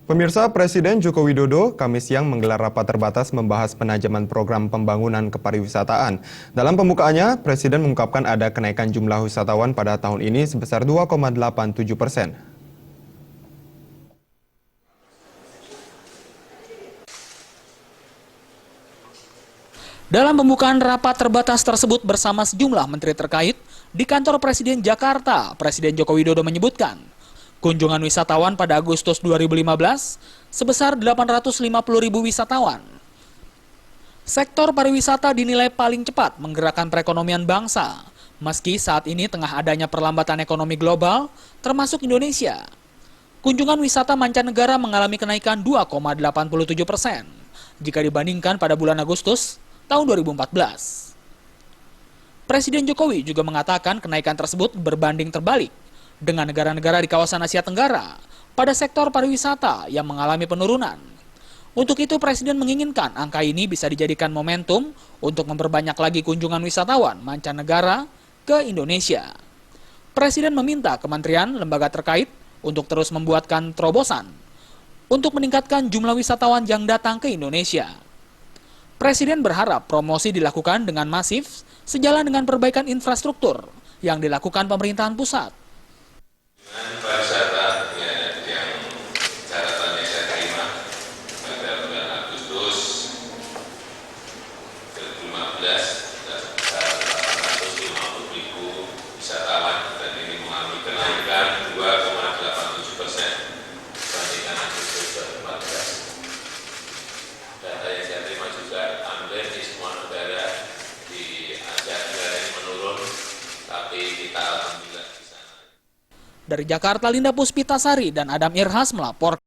Pemirsa, Presiden Joko Widodo Kamis siang menggelar rapat terbatas membahas penajaman program pembangunan kepariwisataan. Dalam pembukaannya, Presiden mengungkapkan ada kenaikan jumlah wisatawan pada tahun ini sebesar 2,87%. Dalam pembukaan rapat terbatas tersebut bersama sejumlah menteri terkait di kantor Presiden Jakarta, Presiden Joko Widodo menyebutkan kunjungan wisatawan pada Agustus 2015 sebesar 850.000 wisatawan. Sektor pariwisata dinilai paling cepat menggerakkan perekonomian bangsa, meski saat ini tengah adanya perlambatan ekonomi global, termasuk Indonesia. Kunjungan wisata mancanegara mengalami kenaikan 2,87% jika dibandingkan pada bulan Agustus tahun 2014. Presiden Jokowi juga mengatakan kenaikan tersebut berbanding terbalik dengan negara-negara di kawasan Asia Tenggara pada sektor pariwisata yang mengalami penurunan. Untuk itu, Presiden menginginkan angka ini bisa dijadikan momentum untuk memperbanyak lagi kunjungan wisatawan mancanegara ke Indonesia. Presiden meminta kementerian lembaga terkait untuk terus membuatkan terobosan untuk meningkatkan jumlah wisatawan yang datang ke Indonesia. Presiden berharap promosi dilakukan dengan masif sejalan dengan perbaikan infrastruktur yang dilakukan pemerintahan pusat. Pariwisata yang catatannya saya terima pada bulan Agustus 2015 sebesar 850.000 wisatawan dan ini mengalami kenaikan 2,87% dibandingkan Agustus 2014. Data yang saya terima juga hampir di semua negara di Asia Tenggara ini menurun, tapi kita alhamdulillah. Dari Jakarta, Linda Puspitasari dan Adam Irhas melaporkan.